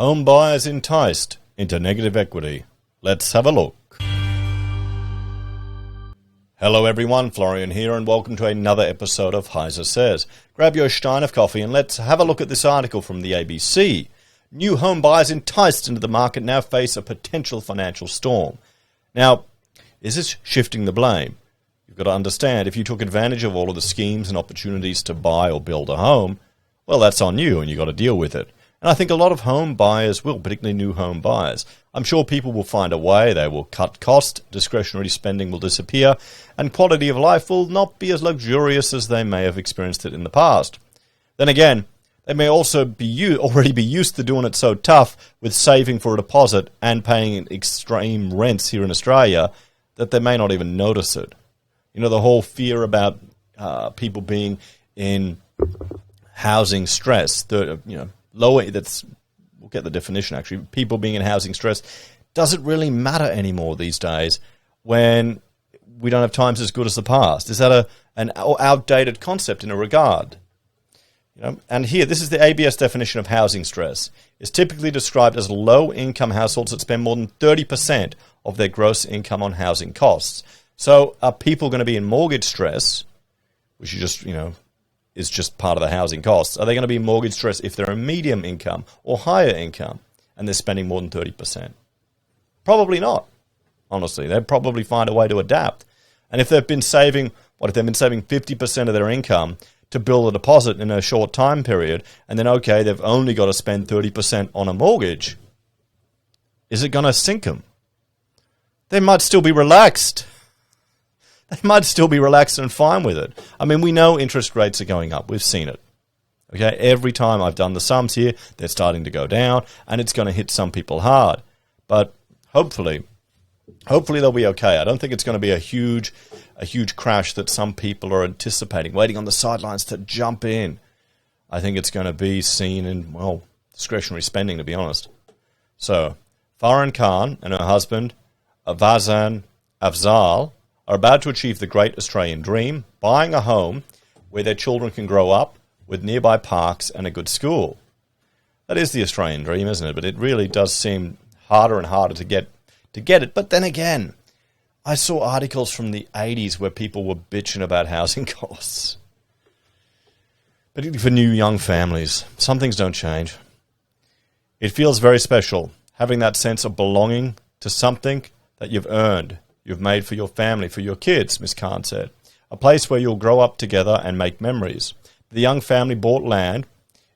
Homebuyers enticed into negative equity. Let's have a look. Hello everyone, Florian here, and welcome to another episode of HeiseSays. Grab your stein of coffee and let's have a look at this article from the ABC. New home buyers enticed into the market now face a potential financial storm. Now, is this shifting the blame? You've got to understand, if you took advantage of all of the schemes and opportunities to buy or build a home, well, that's on you and you've got to deal with it. And I think a lot of home buyers will, particularly new home buyers. I'm sure people will find a way. They will cut cost, discretionary spending will disappear, and quality of life will not be as luxurious as they may have experienced it in the past. Then again, they may also already be used to doing it so tough with saving for a deposit and paying extreme rents here in Australia that they may not even notice it. You know, the whole fear about people being in housing stress, we'll get the definition actually, people being in housing stress doesn't really matter anymore these days when we don't have times as good as the past. Is that an outdated concept in a regard? You know, and here, this is the ABS definition of housing stress. It's typically described as low-income households that spend more than 30% of their gross income on housing costs. So are people going to be in mortgage stress, which is just part of the housing costs? Are they going to be in mortgage stress if they're a medium income or higher income and they're spending more than 30%? Probably not, honestly. They'd probably find a way to adapt. And if they've been saving, if they've been saving 50% of their income to build a deposit in a short time period, and then, okay, they've only got to spend 30% on a mortgage, is it going to sink them? They might still be relaxed. They might still be relaxed and fine with it. I mean, we know interest rates are going up. We've seen it. Okay, every time I've done the sums here, they're starting to go down, and it's going to hit some people hard. But hopefully they'll be okay. I don't think it's going to be a huge crash that some people are anticipating, waiting on the sidelines to jump in. I think it's going to be seen in, discretionary spending, to be honest. So, Farhan Khan and her husband, Avazan Afzal, are about to achieve the great Australian dream, buying a home where their children can grow up with nearby parks and a good school. That is the Australian dream, isn't it? But it really does seem harder and harder to get it. But then again, I saw articles from the 80s where people were bitching about housing costs. Particularly for new young families. Some things don't change. It feels very special, having that sense of belonging to something that you've earned. You've made for your family, for your kids, Ms. Khan said. A place where you'll grow up together and make memories. The young family bought land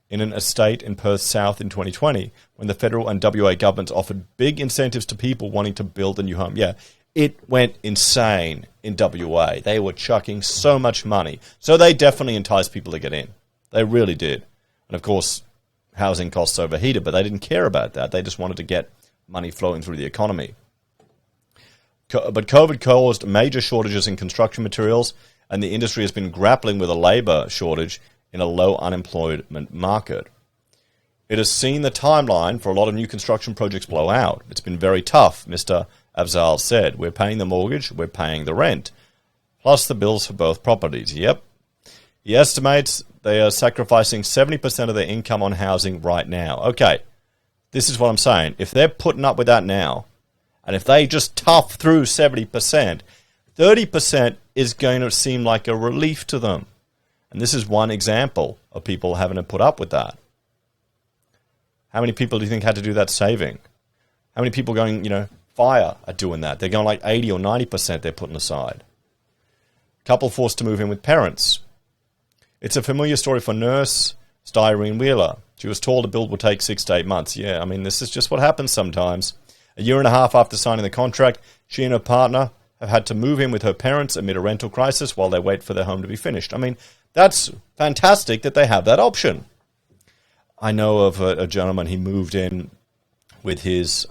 in an estate in Perth South in 2020 when the federal and WA governments offered big incentives to people wanting to build a new home. Yeah, it went insane in WA. They were chucking so much money. So they definitely enticed people to get in. They really did. And of course, housing costs overheated, but they didn't care about that. They just wanted to get money flowing through the economy. But COVID caused major shortages in construction materials, and the industry has been grappling with a labour shortage in a low unemployment market. It has seen the timeline for a lot of new construction projects blow out. It's been very tough, Mr. Afzal said. We're paying the mortgage, we're paying the rent, plus the bills for both properties. Yep. He estimates they are sacrificing 70% of their income on housing right now. Okay, this is what I'm saying. If they're putting up with that now, and if they just tough through 70%, 30% is going to seem like a relief to them. And this is one example of people having to put up with that. How many people do you think had to do that saving? How many people going, fire are doing that? They're going like 80 or 90% they're putting aside. Couple forced to move in with parents. It's a familiar story for nurse Styrene Wheeler. She was told a build would take 6 to 8 months. Yeah, I mean, this is just what happens sometimes. A year and a half after signing the contract, she and her partner have had to move in with her parents amid a rental crisis while they wait for their home to be finished. I mean, that's fantastic that they have that option. I know of a gentleman, he moved in with his,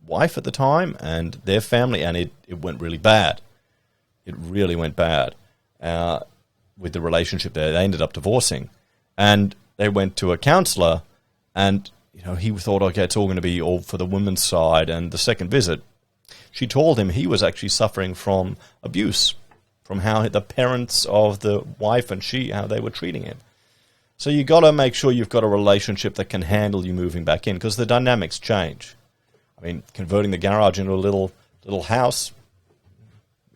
wife at the time and their family, and it went really bad. It really went bad with the relationship there. They ended up divorcing. And they went to a counsellor, and he thought, okay, it's all going to be all for the women's side. And the second visit, she told him he was actually suffering from abuse, from how the parents of the wife and how they were treating him. So you got to make sure you've got a relationship that can handle you moving back in, because the dynamics change. I mean, converting the garage into a little house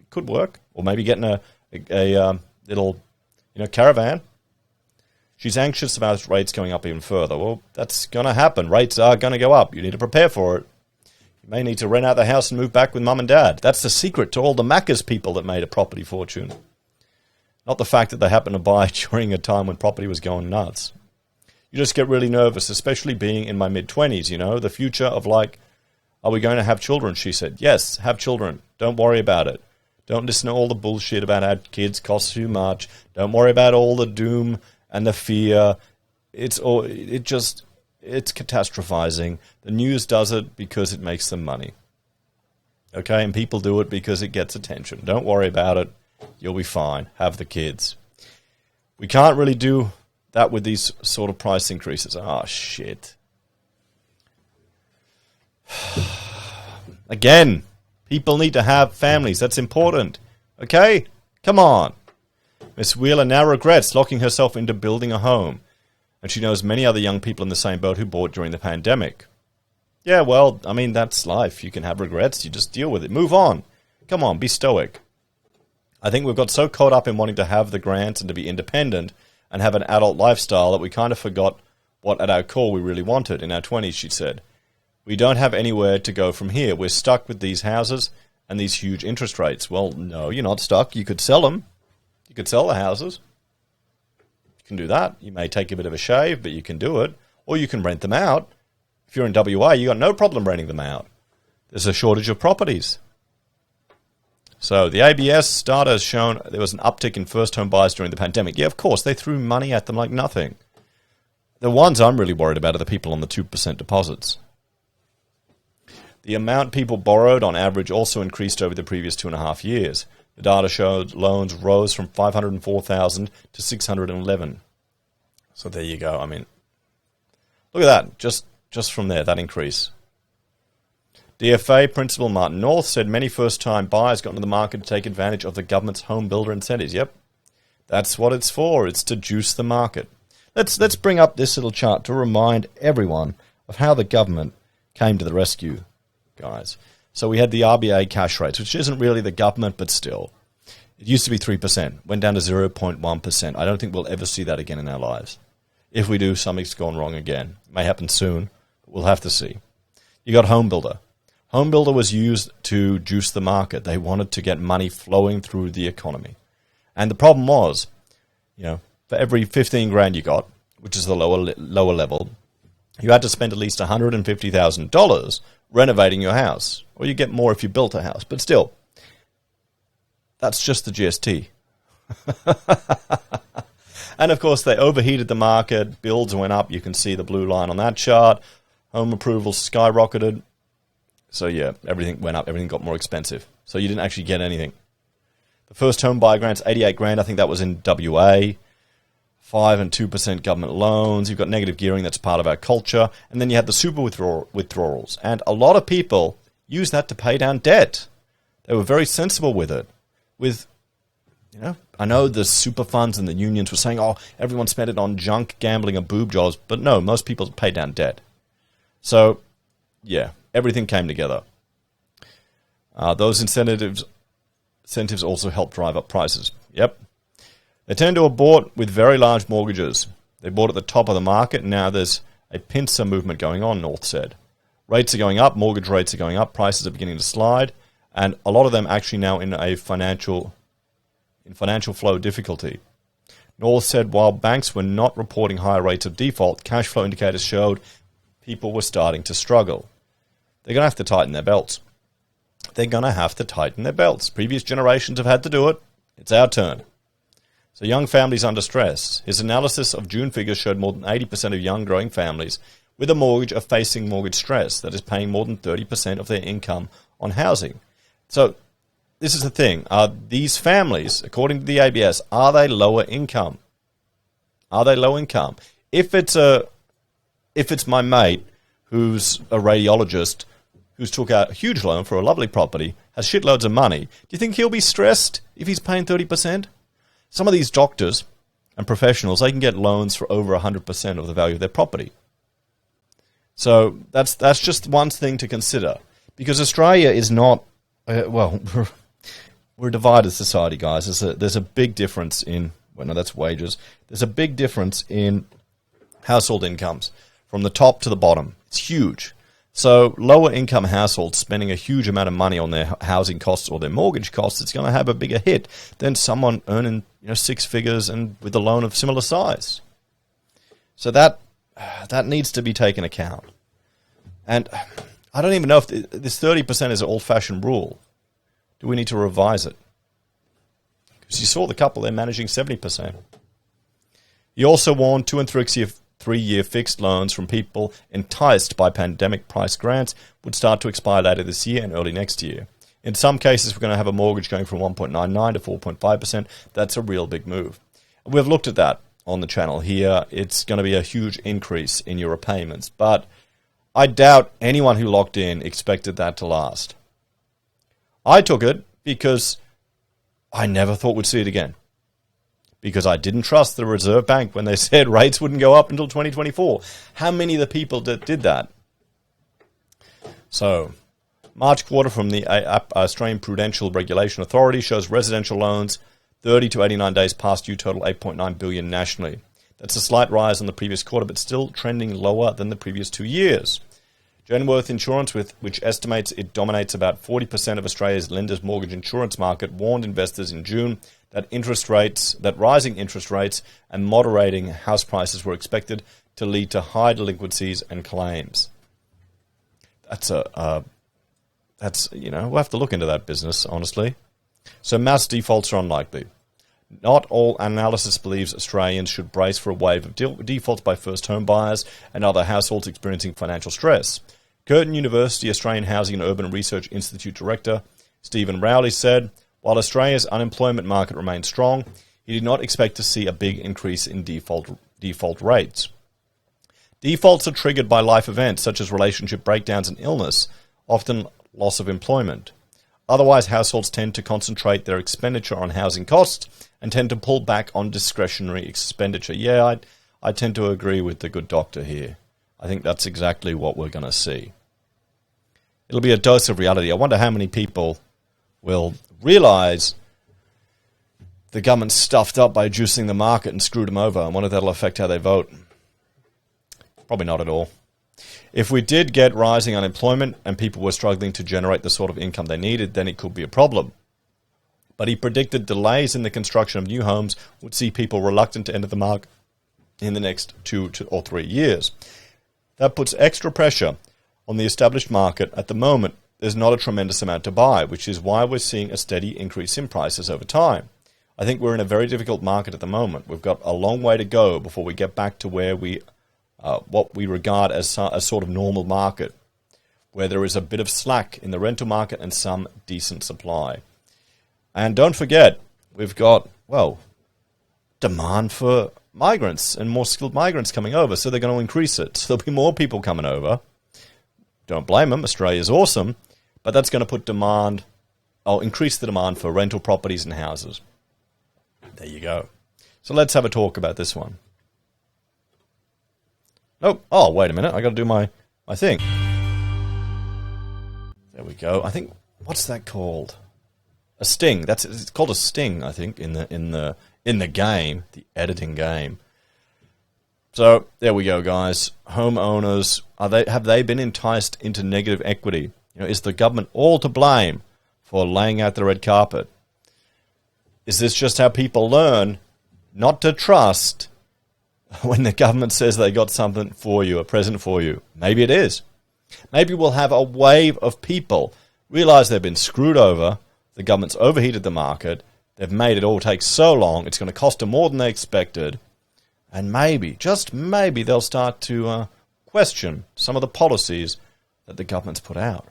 could work, or maybe getting a little caravan. She's anxious about rates going up even further. Well, that's going to happen. Rates are going to go up. You need to prepare for it. You may need to rent out the house and move back with mum and dad. That's the secret to all the Macca's people that made a property fortune. Not the fact that they happened to buy during a time when property was going nuts. You just get really nervous, especially being in my mid-20s, the future of are we going to have children? She said, yes, have children. Don't worry about it. Don't listen to all the bullshit about how kids cost too much. Don't worry about all the doom and the fear. It's catastrophizing. The news does it because it makes them money. Okay, and people do it because it gets attention. Don't worry about it. You'll be fine. Have the kids. We can't really do that with these sort of price increases. Oh, shit. Again, people need to have families. That's important. Okay? Come on. Miss Wheeler now regrets locking herself into building a home. And she knows many other young people in the same boat who bought during the pandemic. Yeah, well, I mean, that's life. You can have regrets. You just deal with it. Move on. Come on, be stoic. I think we've got so caught up in wanting to have the grants and to be independent and have an adult lifestyle that we kind of forgot what at our core we really wanted in our 20s, she said. We don't have anywhere to go from here. We're stuck with these houses and these huge interest rates. Well, no, you're not stuck. You could sell them. You could sell the houses. You can do that. You may take a bit of a shave, but you can do it. Or you can rent them out. If you're in WA, you got no problem renting them out. There's a shortage of properties. So the ABS data has shown there was an uptick in first home buyers during the pandemic. Yeah, of course, they threw money at them like nothing. The ones I'm really worried about are the people on the 2% deposits. The amount people borrowed on average also increased over the previous 2.5 years. The data showed loans rose from 504,000 to 611. So there you go. I mean, look at that. Just from there, that increase. DFA Principal Martin North said many first-time buyers got into the market to take advantage of the government's home builder incentives. Yep, that's what it's for. It's to juice the market. Let's bring up this little chart to remind everyone of how the government came to the rescue, guys. So we had the RBA cash rates, which isn't really the government, but still. It used to be 3%, went down to 0.1%. I don't think we'll ever see that again in our lives. If we do, something's gone wrong again. It may happen soon, but we'll have to see. You got home builder. Home builder was used to juice the market. They wanted to get money flowing through the economy. And the problem was, for every 15 grand you got, which is the lower level, you had to spend at least $150,000 renovating your house. Or you get more if you built a house. But still, that's just the GST. And of course, they overheated the market. Builds went up. You can see the blue line on that chart. Home approvals skyrocketed. So yeah, everything went up. Everything got more expensive. So you didn't actually get anything. The first home buyer grants, 88 grand. I think that was in WA. 5 and 2% government loans. You've got negative gearing. That's part of our culture. And then you had the super withdrawals. And a lot of people used that to pay down debt. They were very sensible with it. I know the super funds and the unions were saying, oh, everyone spent it on junk, gambling, and boob jobs. But no, most people paid down debt. So, yeah, everything came together. Those incentives also helped drive up prices. Yep. They tend to have bought with very large mortgages. They bought at the top of the market, and now there's a pincer movement going on, North said. Rates are going up, mortgage rates are going up, prices are beginning to slide, and a lot of them actually now in financial flow difficulty. North said while banks were not reporting higher rates of default, cash flow indicators showed people were starting to struggle. They're going to have to tighten their belts. Previous generations have had to do it. It's our turn. So young families under stress. His analysis of June figures showed more than 80% of young growing families with a mortgage are facing mortgage stress, that is paying more than 30% of their income on housing. So this is the thing. Are these families, according to the ABS, are they lower income? If it's my mate who's a radiologist who's took out a huge loan for a lovely property, has shitloads of money, do you think he'll be stressed if he's paying 30%? Some of these doctors, and professionals, they can get loans for over 100% of the value of their property. So that's just one thing to consider, because Australia is not, we're a divided society, guys. There's a big difference in, well, no, that's wages. There's a big difference in household incomes from the top to the bottom. It's huge. So lower income households spending a huge amount of money on their housing costs or their mortgage costs, it's going to have a bigger hit than someone earning six figures and with a loan of similar size. So that needs to be taken account. And I don't even know if this 30% is an old-fashioned rule. Do we need to revise it? Because you saw the couple, they're managing 70%. He also warned 2- and 3-year fixed loans from people enticed by pandemic price grants would start to expire later this year and early next year. In some cases, we're going to have a mortgage going from 1.99 to 4.5%. That's a real big move. We've looked at that on the channel here. It's going to be a huge increase in your repayments, but I doubt anyone who locked in expected that to last. I took it because I never thought we'd see it again. Because I didn't trust the Reserve Bank when they said rates wouldn't go up until 2024. How many of the people that did that? So, March quarter from the Australian Prudential Regulation Authority shows residential loans 30 to 89 days past due total $8.9 billion nationally. That's a slight rise on the previous quarter, but still trending lower than the previous 2 years. Genworth Insurance, which estimates it dominates about 40% of Australia's lenders' mortgage insurance market, warned investors in June that rising interest rates and moderating house prices were expected to lead to high delinquencies and claims. We'll have to look into that business, honestly. So mass defaults are unlikely. Not all analysis believes Australians should brace for a wave of defaults by first home buyers and other households experiencing financial stress. Curtin University Australian Housing and Urban Research Institute Director Stephen Rowley said, while Australia's unemployment market remains strong, he did not expect to see a big increase in default rates. Defaults are triggered by life events such as relationship breakdowns and illness, often loss of employment. Otherwise, households tend to concentrate their expenditure on housing costs and tend to pull back on discretionary expenditure. Yeah, I tend to agree with the good doctor here. I think that's exactly what we're going to see. It'll be a dose of reality. I wonder how many people will realize the government stuffed up by juicing the market and screwed them over, and wonder if that'll affect how they vote. Probably not at all. If we did get rising unemployment and people were struggling to generate the sort of income they needed, then it could be a problem. But he predicted delays in the construction of new homes would see people reluctant to enter the market in the next 2 or 3 years. That puts extra pressure on the established market. At the moment, there's not a tremendous amount to buy, which is why we're seeing a steady increase in prices over time. I think we're in a very difficult market at the moment. We've got a long way to go before we get back to where what we regard as a sort of normal market, where there is a bit of slack in the rental market and some decent supply. And don't forget, we've got, demand for migrants and more skilled migrants coming over, so they're going to increase it. So there'll be more people coming over. Don't blame them. Australia's awesome. But that's going to put increase the demand for rental properties and houses. There you go. So let's have a talk about this one. Oh, wait a minute. I got to do my thing. There we go. I think, what's that called? A sting. It's called a sting, I think, in the game, the editing game. So there we go, guys. Homeowners, have they been enticed into negative equity? Is the government all to blame for laying out the red carpet? Is this just how people learn not to trust when the government says they got something for you, a present for you? Maybe it is. Maybe we'll have a wave of people realize they've been screwed over, the government's overheated the market, they've made it all take so long, it's going to cost them more than they expected, and maybe, just maybe, they'll start to question some of the policies that the government's put out.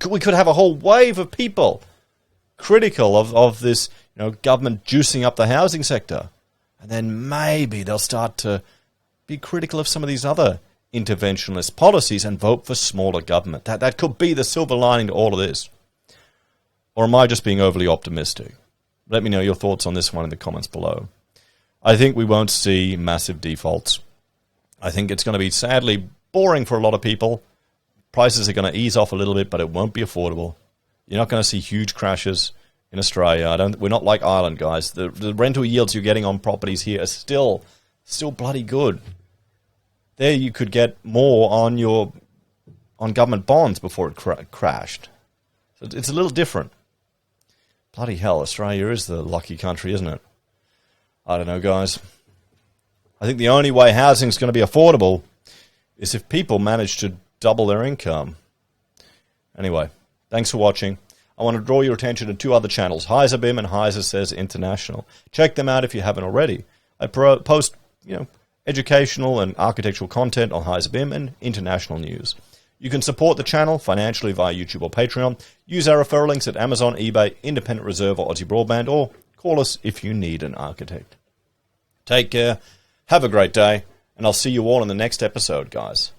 We could have a whole wave of people critical of this government juicing up the housing sector. And then maybe they'll start to be critical of some of these other interventionist policies and vote for smaller government. That could be the silver lining to all of this. Or am I just being overly optimistic? Let me know your thoughts on this one in the comments below. I think we won't see massive defaults. I think it's going to be sadly boring for a lot of people. Prices are going to ease off a little bit, but it won't be affordable. You're not going to see huge crashes in Australia. We're not like Ireland, guys. The rental yields you're getting on properties here are still bloody good. There you could get more on government bonds before it crashed. So it's a little different. Bloody hell, Australia is the lucky country, isn't it? I don't know, guys. I think the only way housing is going to be affordable is if people manage to double their income. Anyway, thanks for watching. I want to draw your attention to two other channels, HeiseBim and HeiseSays International. Check them out if you haven't already. I post, educational and architectural content on HeiseBim and international news. You can support the channel financially via YouTube or Patreon. Use our referral links at Amazon, eBay, Independent Reserve or AussieBroadband, or call us if you need an architect. Take care, have a great day, and I'll see you all in the next episode, guys.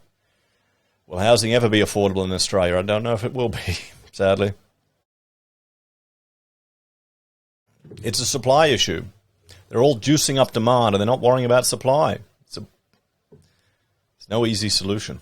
Will housing ever be affordable in Australia? I don't know if it will be, sadly. It's a supply issue. They're all juicing up demand, and they're not worrying about supply. It's no easy solution.